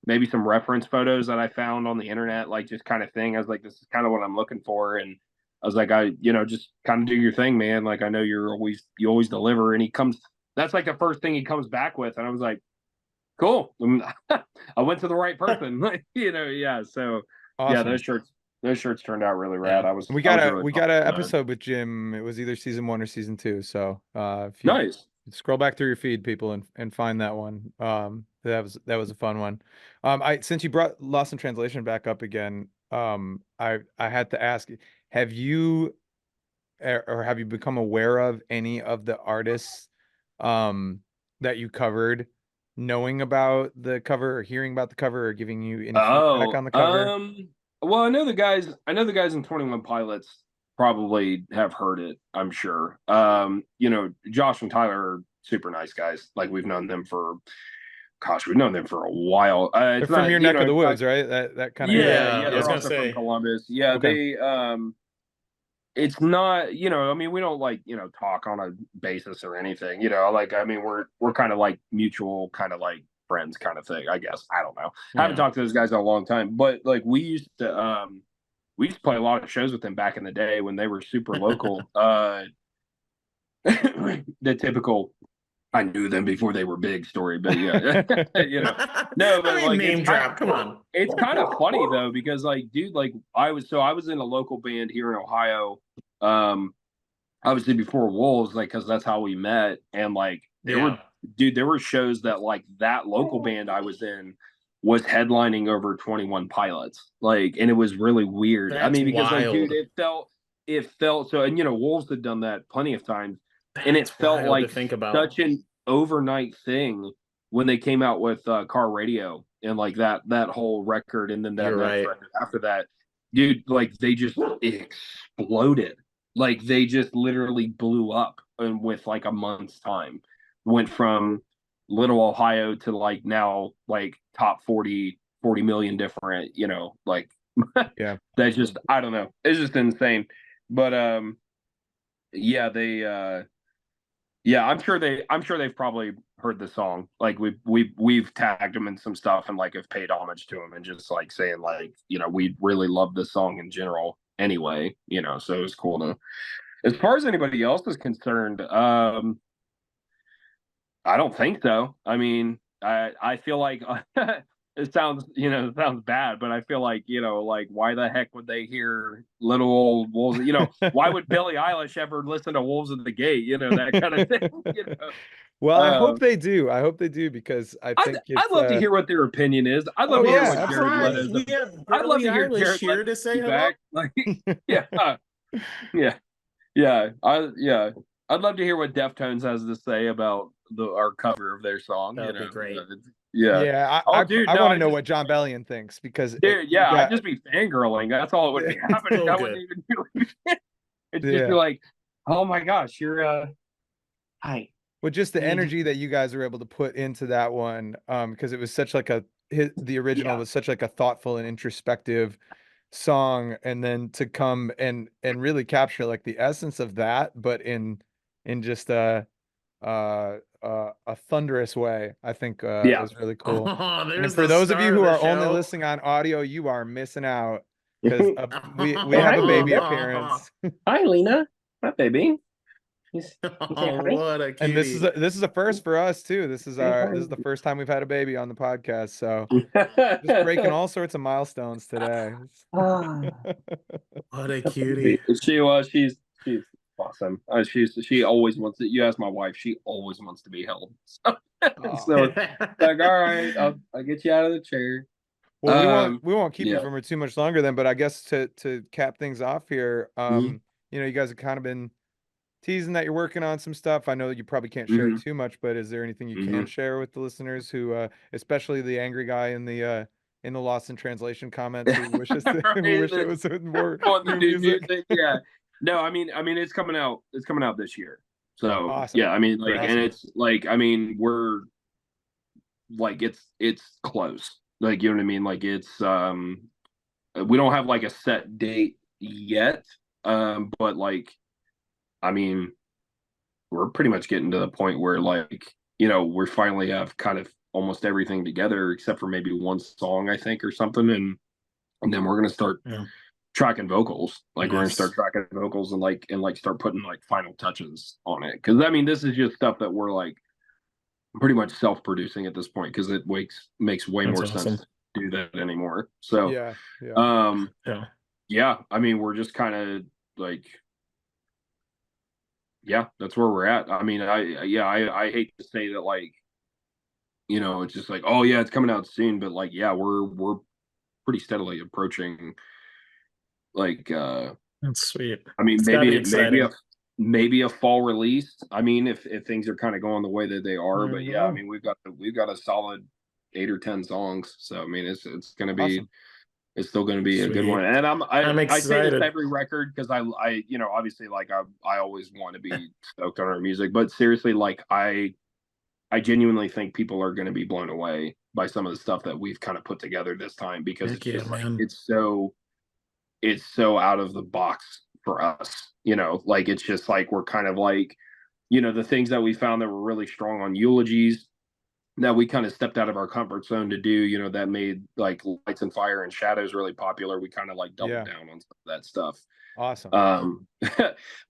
maybe some reference photos that I found on the internet, like just kind of thing. I was like, this is kind of what I'm looking for, and I was like, just kind of do your thing, man. Like, I know you always deliver. And that's like the first thing he comes back with. And I was like, cool. I went to the right person, So awesome. Those shirts turned out really rad. We got an episode with Jim. It was either season 1 or season 2. So, if you nice. Scroll back through your feed, people, and find that one. That was a fun one. Since you brought Lost in Translation back up again, I had to ask, have you become aware of any of the artists that you covered, knowing about the cover or hearing about the cover or giving you any feedback on the cover? Well, I know the guys in 21 Pilots probably have heard it, I'm sure. Josh and Tyler are super nice guys. Like we've known them for gosh, we've known them for a while. They're It's from not, your you neck know, of the it's not, woods, right? That kind of Yeah, yeah, I was they're gonna also from say. Columbus. Yeah, Okay. they it's not, you know, I mean, we don't like, you know, talk on a basis or anything, you know, like, I mean, we're kind of like mutual kind of like friends kind of thing, I guess. I don't know. I haven't Yeah. talked to those guys in a long time, but like we used to play a lot of shows with them back in the day when they were super local. The typical I knew them before they were big story, but yeah, you know, no, but I mean, like name drop. Come on. it's kind of funny though because like, dude, like I was in a local band here in Ohio, um, obviously before Wolves, like because that's how we met, and like there were shows that like that local band I was in was headlining over 21 Pilots, like, and it was really weird. I That's mean, because like, wild. dude, it felt so, and you know, Wolves had done that plenty of times, and it That's felt wild like to think about. such an overnight thing when they came out with Car Radio and like that whole record, and then that You're next right. record after that, dude, like they just exploded. Like they just literally blew up and with like a month's time. Went from little Ohio to like now like top 40 million different, you know, like Yeah. that's just, I don't know. It's just insane. But yeah, yeah, I'm sure they've probably heard the song. Like we've tagged them in some stuff and like have paid homage to them and just like saying like, you know, we really love this song in general anyway, you know, so it's cool to. As far as anybody else is concerned, I don't think so. I mean, I feel like it sounds, you know, it sounds bad, but I feel like, you know, like why the heck would they hear little old Wolves? You know, why would Billie Eilish ever listen to Wolves at the Gate? You know, that kind of thing. You know? Well, I hope they do. I hope they do because I think I'd love to hear what their opinion is. I'd love Oh, to hear yeah, what Jared absolutely. Leto's. We have I'd love to Billie hear Eilish Jared here Leto to say hello. back. Like, yeah, yeah. I'd love to hear what Deftones has to say about our cover of their song. That'd You be know, great. yeah. Yeah, Oh, dude, I no, want to I know just, what John Bellion thinks because dude, yeah, I'd just be fangirling. That's all it would be happening. So I good. wouldn't even do it. It'd just be Yeah. like, oh my gosh, you're hi. With just the energy that you guys were able to put into that one, because it was such like the original was such like a thoughtful and introspective song, and then to come and really capture like the essence of that, but in just a thunderous way, I think Yeah. was really cool. Oh, And there's for the those of you start who the are only show. listening on audio, you are missing out because we have a baby appearance. Hi, Lena. Hi, baby. Oh, what a cutie. And this is a first for us too. This is the first time we've had a baby on the podcast. So just breaking all sorts of milestones today. What a cutie. She's awesome. She always wants to. You ask my wife, she always wants to be held. So it's like, all right, I'll get you out of the chair. Well, we won't keep you yeah. from her too much longer then, but I guess to cap things off here, Mhm. you know, you guys have kind of been teasing that you're working on some stuff. I know you probably can't share Mhm. too much, but is there anything you can Mhm. share with the listeners who, especially the angry guy in the Lost in Translation comments who wishes who wish it was more On the new new music? yeah. No, I mean, it's coming out. It's coming out this year. So Awesome. yeah, I mean, like, Awesome. and it's like, I mean, we're like, it's close. Like, you know what I mean? Like, it's we don't have like a set date yet. But like, I mean, we're pretty much getting to the point where like, you know, we finally have kind of almost everything together except for maybe one song, I think, or something, and then we're gonna start tracking vocals. Like we're gonna start tracking vocals and start putting like final touches on it. Because I mean, this is just stuff that we're like pretty much self-producing at this point because it makes way more sense to do that anymore. So yeah, I mean, we're just kind of like, yeah, that's where we're at. I mean, I hate to say that, like, you know, it's just like, oh yeah, it's coming out soon, but like, yeah, we're pretty steadily approaching like that's sweet. I mean, It's maybe a fall release. I mean, if things are kind of going the way that they are, but yeah, I Mhm. mean, we've got a solid 8 or 10 songs. So I mean, it's gonna be Awesome. it's still gonna be a good Sweet. one. And I'm I say this excited. every record because I you know, obviously, like I always want to be stoked on our music, but seriously, like I genuinely think people are going to be blown away by some of the stuff that we've kind of put together this time, because Heck it's just yeah, like man. it's so out of the box for us, like it's just like we're kind of like, the things that we found that were really strong on eulogies that we kind of stepped out of our comfort zone to do, that made like Lights and Fire and Shadows really popular. We kind of like doubled Yeah. down on some of that stuff. Awesome.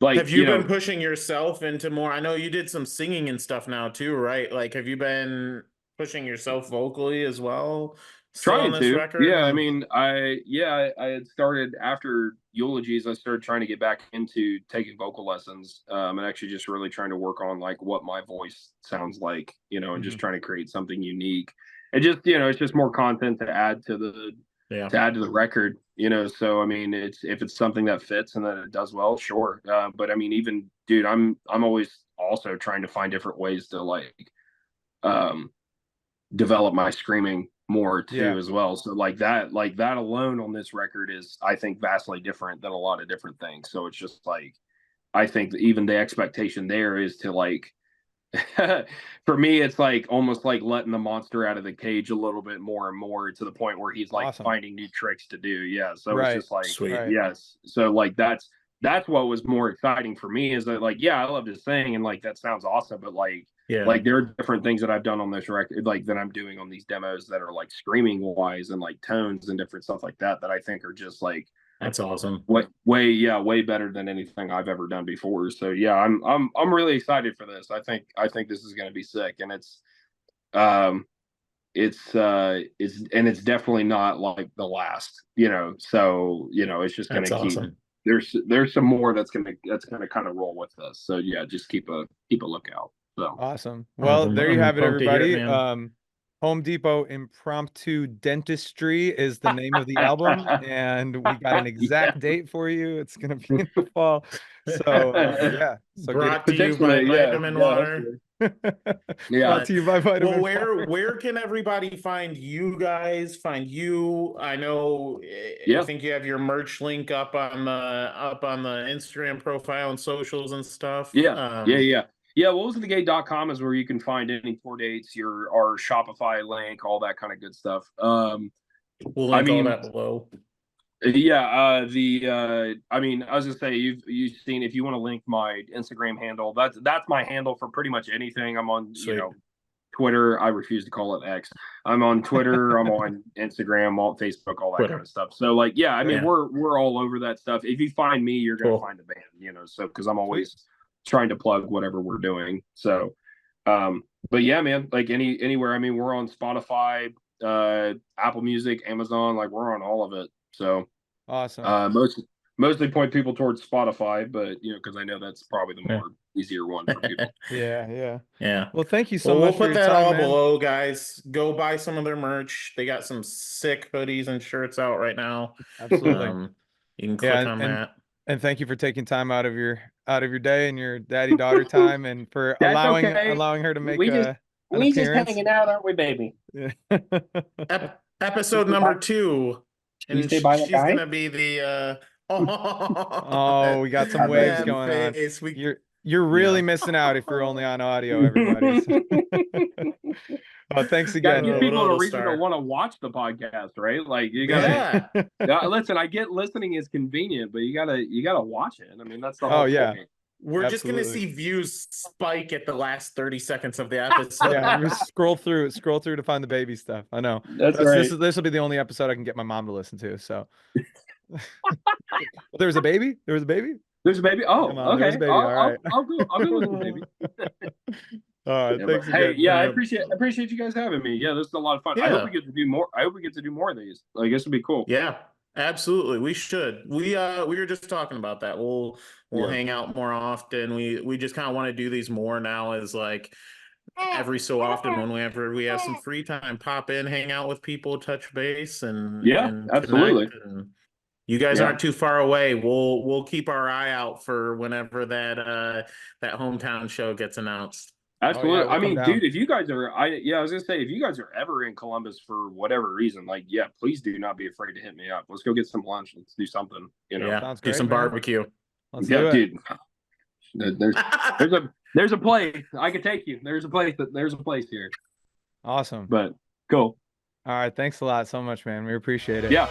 Like, have you been pushing yourself into more? I know you did some singing and stuff now too, right? Like, have you been pushing yourself vocally as well? Still on trying this to, record? yeah. I mean, I had started after eulogies. I started trying to get back into taking vocal lessons, and actually just really trying to work on like what my voice sounds like, and just trying to create something unique. And just, it's just more content to add to the record, So I mean, if it's something that fits and that it does well, sure. But I mean, even dude, I'm always also trying to find different ways to like develop my screaming more too as well. So like that alone on this record is, I think, vastly different than a lot of different things. So it's just like, I think that even the expectation there is to like for me, it's like almost like letting the monster out of the cage a little bit more and more, to the point where he's like finding new tricks to do. Yeah. So it's just like, Sweet. yes. So like that's what was more exciting for me, is that like, yeah, I love to sing and like that sounds awesome, but like, like there are different things that I've done on this record, like that I'm doing on these demos, that are like screaming wise and like tones and different stuff like that, that I think are just like, that's awesome. Way better than anything I've ever done before. So yeah, I'm really excited for this. I think this is going to be sick, and it's definitely not like the last, So it's just going to keep. Awesome. There's some more that's gonna kind of roll with us. So yeah, just keep a lookout. So awesome. Well, there you have it, everybody. It, Home Depot Impromptu Dentistry is the name of the album, and we got an exact date for you. It's gonna be in the fall. So yeah. So brought to you by Vitamin Water. Brought to you by Vitamin Water. Where can everybody find you guys? Find you? I know. I think you have your merch link up on the Instagram profile and socials and stuff. Yeah, whatwasthegate.com is where you can find any tour dates, our Shopify link, all that kind of good stuff. We'll link all that below. Yeah, I mean, I was gonna say, you've seen, if you want to link my Instagram handle, that's my handle for pretty much anything. I'm on, Twitter. I refuse to call it X. I'm on Twitter. I'm on Instagram, all Facebook, all that kind of stuff. So like, yeah, I mean, we're all over that stuff. If you find me, you're gonna find the band, So because I'm always trying to plug whatever we're doing. So but yeah, man, like anywhere. I mean, we're on Spotify, Apple Music, Amazon, like we're on all of it. So awesome. Mostly point people towards Spotify, but because I know that's probably the more easier one for people. Yeah. Well, thank you so much. We'll put that all below, guys. Go buy some of their merch. They got some sick hoodies and shirts out right now. Absolutely. You can click on that. And thank you for taking time out of your day and your daddy-daughter time, and for allowing her to make an appearance. Just hanging out, aren't we, baby? Yeah. Episode number 2. And she's gonna be the oh, we got some waves going on. You're really missing out if you're only on audio, everybody. Oh, thanks again. Give people a reason to want to watch the podcast, right? Like you gotta listen. I get listening is convenient, but you gotta watch it. I mean, that's the whole point. We're just gonna see views spike at the last 30 seconds of the episode. Yeah, scroll through to find the baby stuff. I know. That's right. This will be the only episode I can get my mom to listen to. So there was a baby. There's a baby. Oh, okay. There's a baby. All right. I'll go with the baby. All right. Thanks again. Hey, I appreciate you guys having me. Yeah, this is a lot of fun. I hope we get to do more. I hope we get to do more of these. Like, this would be cool. Yeah, absolutely. We should. We were just talking about that. We'll hang out more often. We just kind of want to do these more now, as like every so often whenever we have some free time, pop in, hang out with people, touch base, and absolutely. And you guys aren't too far away. We'll keep our eye out for whenever that hometown show gets announced. Absolutely. I mean, dude, if you guys are, I was gonna say, if you guys are ever in Columbus for whatever reason, like, please do not be afraid to hit me up. Let's go get some lunch. Let's do something. Do some barbecue. Let's do it. Dude. There's a place I could take you. There's a place here. Awesome. But cool. All right. Thanks a lot so much, man. We appreciate it. Yeah.